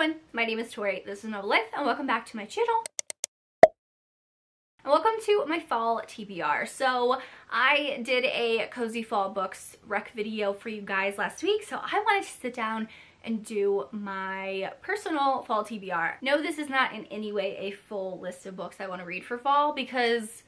everyone, my name is Tori, this is Novel Life, and welcome back to my channel. And welcome to my fall TBR. So I did a cozy fall books rec video for you guys last week, so I wanted to sit down and do my personal fall TBR. No, this is not in any way a full list of books I want to read for fall because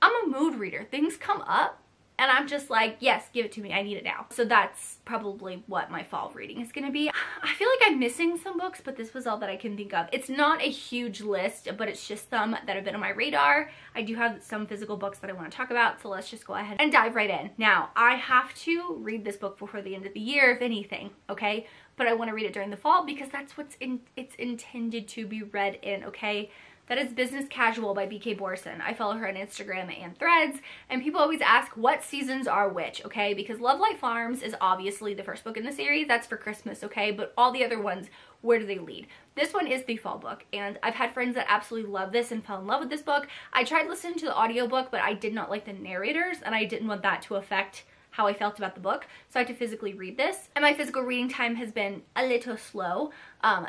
I'm a mood reader. Things come up and I'm just like, yes, give it to me. I need it now. So that's probably what my fall reading is gonna be. I feel like I'm missing some books, but this was all that I can think of. It's not a huge list, but it's just some that have been on my radar. I do have some physical books that I want to talk about, so let's just go ahead and dive right in. Now, I have to read this book before the end of the year, if anything, okay? But I want to read it during the fall because that's what's it's intended to be read in, okay? That is Business Casual by BK Borson. I follow her on Instagram and Threads, and people always ask what seasons are which, okay? Because Love Light Farms is obviously the first book in the series. That's for Christmas, okay? But all the other ones, where do they lead? This one is the fall book, and I've had friends that absolutely love this and fell in love with this book. I tried listening to the audiobook, but I did not like the narrators, and I didn't want that to affect how I felt about the book, so I had to physically read this, and my physical reading time has been a little slow.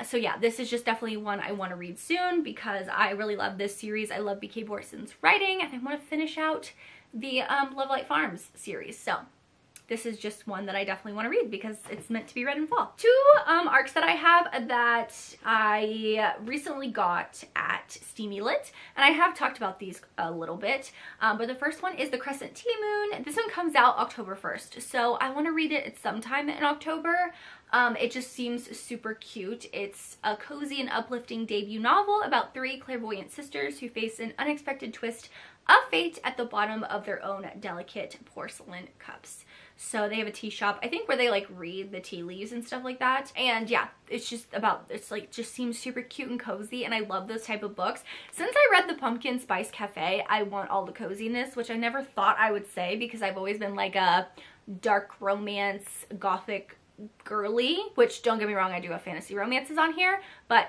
So yeah, this is just definitely one I want to read soon because I really love this series. I love BK Borson's writing, and I want to finish out the Love Light Farms series. So this is just one that I definitely want to read because it's meant to be read in fall. Two arcs that I have that I recently got at Steamy Lit, and I have talked about these a little bit, but the first one is the Crescent Moon. This one comes out October 1st, so I want to read it at sometime in October. It just seems super cute. It's a cozy and uplifting debut novel about three clairvoyant sisters who face an unexpected twist of fate at the bottom of their own delicate porcelain cups. So they have a tea shop, I think, where they like read the tea leaves and stuff like that. And yeah, it's just about, it's like just seems super cute and cozy, and I love those type of books. Since I read the Pumpkin Spice Cafe, I want all the coziness, which I never thought I would say because I've always been like a dark romance, gothic girly, which don't get me wrong, I do have fantasy romances on here, but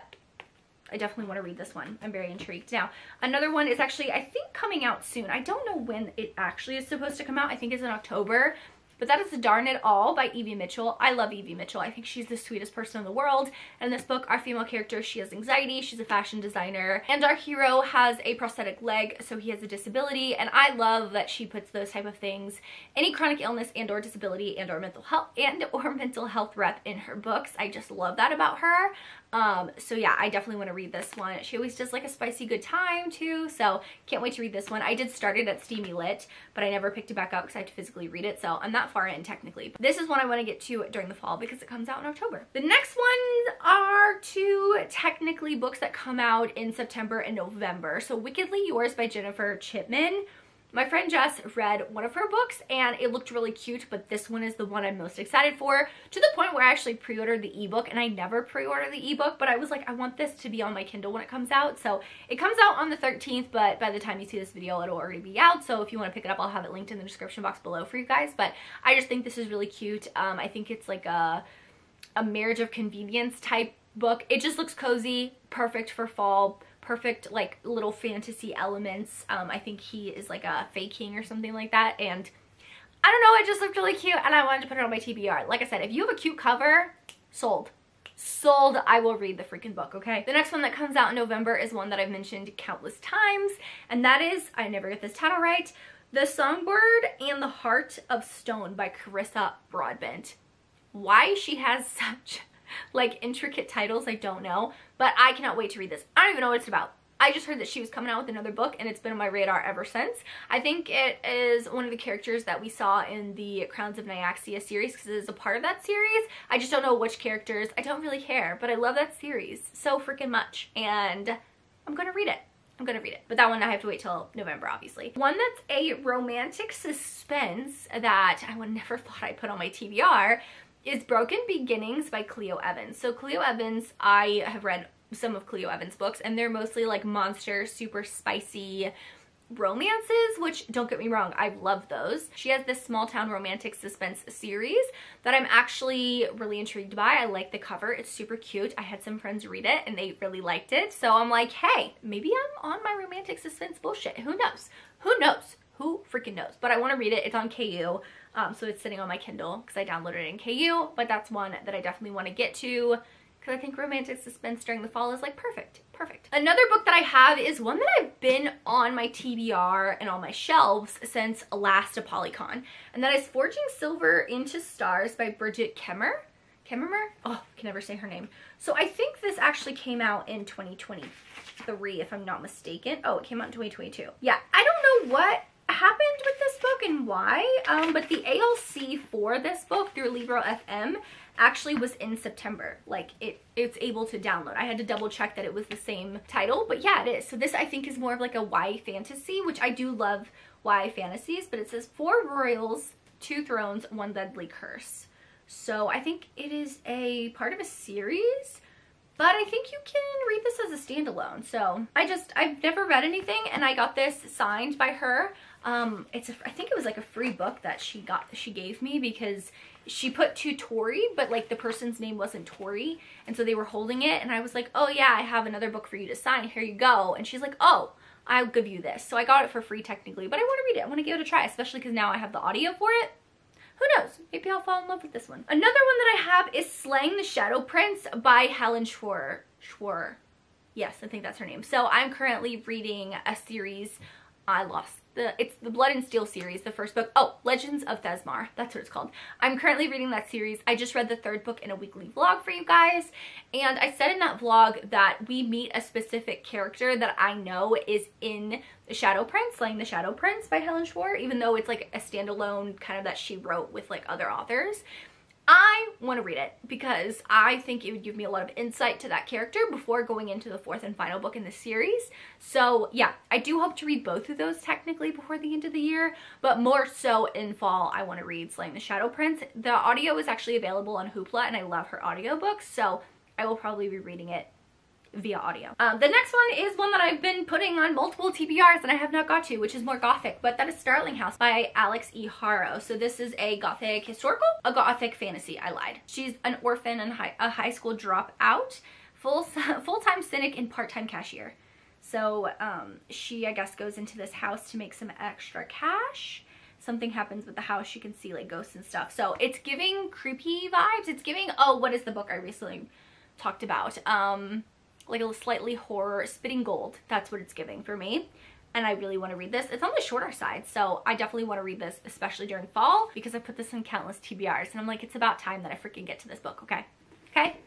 I definitely want to read this one. I'm very intrigued. Now, another one is actually, I think, coming out soon. I don't know when it actually is supposed to come out. I think it's in October. But that is Darn It All by Evie Mitchell. I love Evie Mitchell. I think she's the sweetest person in the world. In this book, our female character, she has anxiety. She's a fashion designer. And our hero has a prosthetic leg, so he has a disability. And I love that she puts those type of things, any chronic illness and or disability and or mental health rep in her books. I just love that about her. So yeah, I definitely want to read this one. She always does like a spicy good time too, so can't wait to read this one. I did start it at Steamy Lit, but I never picked it back up because I had to physically read it, so I'm not far in technically. But this is one I want to get to during the fall because it comes out in October. The next ones are two technically books that come out in September and November. So Wickedly Yours by Jennifer Chipman. My friend Jess read one of her books and it looked really cute, but this one is the one I'm most excited for, to the point where I actually pre-ordered the ebook, and I never pre-order the ebook, but I was like, I want this to be on my Kindle when it comes out. So it comes out on the 13th, but by the time you see this video, it'll already be out. So if you want to pick it up, I'll have it linked in the description box below for you guys. But I just think this is really cute. I think it's like a marriage of convenience type book. It just looks cozy, perfect for fall. Perfect like little fantasy elements. I think he is like a fey king or something like that, and I don't know, it just looked really cute and I wanted to put it on my TBR. Like I said, if you have a cute cover, sold. I will read the freaking book, okay? The next one that comes out in November is one that I've mentioned countless times, and that is, I never get this title right, The Songbird and the Heart of Stone by Carissa Broadbent. Why she has such like intricate titles, I don't know, but I cannot wait to read this. I don't even know what it's about. I just heard that she was coming out with another book, and it's been on my radar ever since. I think it is one of the characters that we saw in the Crowns of Nyaxia series because it is a part of that series. I just don't know which characters. I don't really care, but I love that series so freaking much, and I'm gonna read it. I'm gonna read it, but that one I have to wait till November, obviously. One that's a romantic suspense that I would never thought I'd put on my TBR is Broken Beginnings by Cleo Evans. So Cleo Evans, I have read some of Cleo Evans' books, and they're mostly like monster, super spicy romances, which don't get me wrong, I've loved those. She has this small town romantic suspense series that I'm actually really intrigued by. I like the cover, it's super cute. I had some friends read it and they really liked it, so I'm like, hey, maybe I'm on my romantic suspense bullshit. Who knows? Who knows? Who freaking knows? But I want to read it. It's on KU, so it's sitting on my Kindle because I downloaded it in KU, but that's one that I definitely want to get to because I think romantic suspense during the fall is like perfect. Perfect. Another book that I have is one that I've been on my TBR and on my shelves since last Apolycon, and that is Forging Silver into Stars by Bridget Kemmerer? Oh, I can never say her name. So I think this actually came out in 2023, if I'm not mistaken. Oh, it came out in 2022. Yeah, I don't know what happened with this book and why, but the ALC for this book through Libro FM actually was in September. Like it's able to download. I had to double check that it was the same title, but yeah, it is. So this I think is more of like a YA fantasy, which I do love YA fantasies, but it says 4 royals, 2 thrones, 1 deadly curse. So I think it is a part of a series, but I think you can read this as a standalone. So I've never read anything, and I got this signed by her. I think it was like a free book that she gave me, because she put to Tori, but like the person's name wasn't Tori, and so they were holding it, and I was like, oh yeah, I have another book for you to sign, here you go. And she's like, oh, I'll give you this. So I got it for free technically, but I want to read it. I want to give it a try, especially because now I have the audio for it. Who knows? Maybe I'll fall in love with this one. Another one that I have is Slaying the Shadow Prince by Helen Schwer. Yes, I think that's her name. So I'm currently reading a series. It's the Blood and Steel series, the first book. Oh, Legends of Thesmar. That's what it's called. I'm currently reading that series. I just read the 3rd book in a weekly vlog for you guys. And I said in that vlog that we meet a specific character that I know is in The Shadow Prince, Slaying the Shadow Prince by Helen Schwer, even though it's like a standalone kind of that she wrote with like other authors. I want to read it because I think it would give me a lot of insight to that character before going into the 4th and final book in the series. So yeah, I do hope to read both of those technically before the end of the year, but more so in fall I want to read Slaying the Shadow Prince. The audio is actually available on Hoopla, and I love her audiobooks, so I will probably be reading it via audio. The next one is one that I've been putting on multiple TBRs and I have not got to, which is more gothic, but that is Starling House by Alex E. Haro. So this is a gothic historical, a gothic fantasy. I lied. She's an orphan and a high school dropout, full-time cynic and part-time cashier. So she, I guess, goes into this house to make some extra cash. Something happens with the house. She can see like ghosts and stuff. So it's giving creepy vibes. It's giving, oh, what is the book I recently talked about? Like a slightly horror, Spitting Gold. That's what it's giving for me. And I really want to read this. It's on the shorter side, so I definitely want to read this, especially during fall, because I put this in countless TBRs, and I'm like, it's about time that I freaking get to this book, okay? Okay?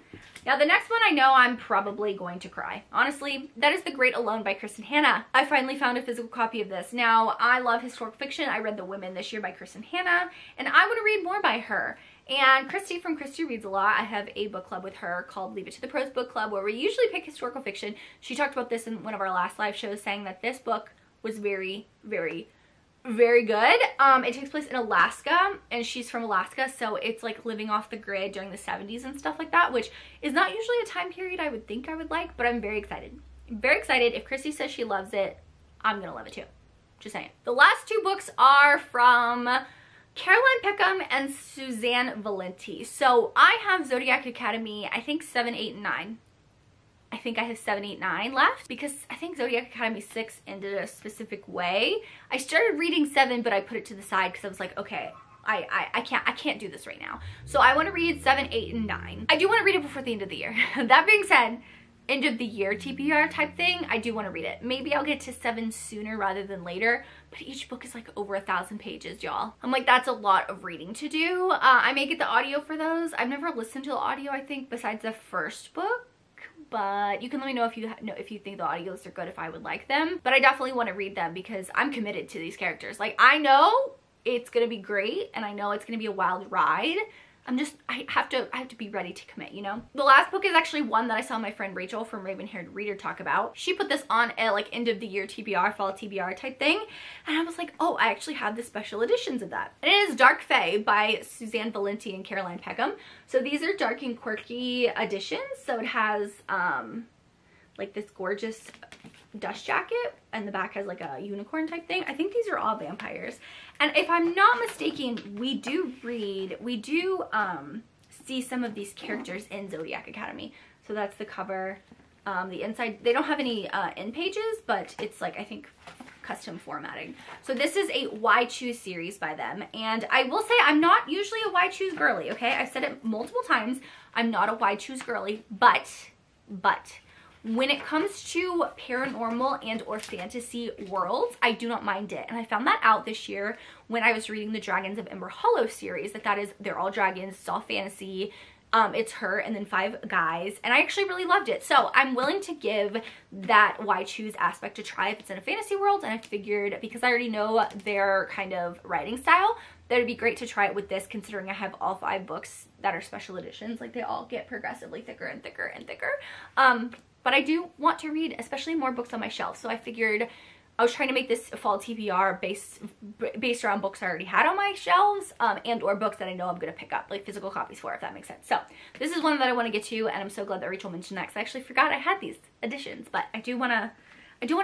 Now, the next one I know I'm probably going to cry. Honestly, that is The Great Alone by Kristen Hanna. I finally found a physical copy of this. Now, I love historical fiction. I read The Women this year by Kristen Hanna, and I want to read more by her. And Christy from Christy Reads a Lot, I have a book club with her called Leave It to the Pros Book Club, where we usually pick historical fiction. She talked about this in one of our last live shows, saying that this book was very, very, very good. It takes place in Alaska, and she's from Alaska, so it's like living off the grid during the 70s and stuff like that, which is not usually a time period I would think I would like, but I'm very excited. I'm very excited. If Christy says she loves it, I'm gonna love it too. Just saying. The last 2 books are from Caroline Peckham and Suzanne Valenti. So I have Zodiac Academy, I think 7, 8, and 9. I think I have 7, 8, 9 left, because I think Zodiac Academy 6 ended a specific way. I started reading 7, but I put it to the side because I was like, okay, I can't do this right now. So I want to read 7, 8, and 9. I do want to read it before the end of the year. That being said, end of the year TBR type thing, I do want to read it. Maybe I'll get to 7 sooner rather than later, but each book is like over 1,000 pages, y'all. I'm like, that's a lot of reading to do. I may get the audio for those. I've never listened to the audio, I think, besides the first book, but you can let me know if you think the audios are good, if I would like them. But I definitely want to read them because I'm committed to these characters. Like, I know it's gonna be great, and I know it's gonna be a wild ride. I have to be ready to commit, you know? The last book is actually one that I saw my friend Rachel from Raven Haired Reader talk about. She put this on a like end of the year TBR, fall TBR type thing. And I was like, oh, I actually have the special editions of that. And it is Dark Fae by Suzanne Valenti and Caroline Peckham. So these are dark and quirky editions. So it has like this gorgeous dust jacket, and the back has like a unicorn type thing. I think these are all vampires. And if I'm not mistaken, we do see some of these characters in Zodiac Academy. So that's the cover. The inside, they don't have any end pages, but it's like, I think custom formatting. So this is a Why Choose series by them. And I will say I'm not usually a Why Choose girly, okay? I've said it multiple times. I'm not a Why Choose girly, but when it comes to paranormal and or fantasy worlds, I do not mind it. And I found that out this year when I was reading the Dragons of Ember Hollow series, that is, they're all dragons, it's all fantasy. It's her and then 5 guys, and I actually really loved it. So I'm willing to give that Why Choose aspect a try if it's in a fantasy world, and I figured because I already know their kind of writing style, that it'd be great to try it with this, considering I have all 5 books that are special editions. Like, they all get progressively thicker and thicker and thicker. But I do want to read especially more books on my shelf, so I figured I was trying to make this fall TBR based around books I already had on my shelves, and or books that I know I'm going to pick up, like physical copies for, if that makes sense. So this is one that I want to get to, and I'm so glad that Rachel mentioned that, because I actually forgot I had these editions, but I do want to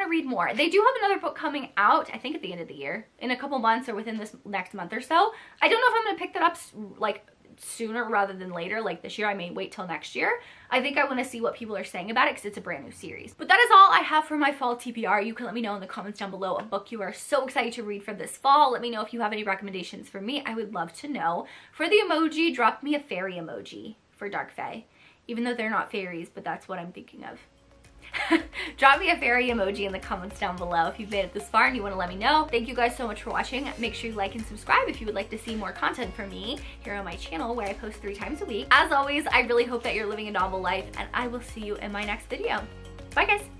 read more. They do have another book coming out, I think at the end of the year, in a couple months or within this next month or so. I don't know if I'm going to pick that up like sooner rather than later, like this year. I may wait till next year. I think I want to see what people are saying about it because it's a brand new series. But that is all I have for my fall TBR. You can let me know in the comments down below a book you are so excited to read for this fall. Let me know if you have any recommendations for me. I would love to know. For the emoji, drop me a fairy emoji for Dark Fae, even though they're not fairies, but that's what I'm thinking of. Drop me a fairy emoji in the comments down below if you've made it this far and you want to let me know. Thank you guys so much for watching. Make sure you like and subscribe if you would like to see more content from me here on my channel, where I post 3 times a week. As always, I really hope that you're living a novel life, and I will see you in my next video. Bye guys!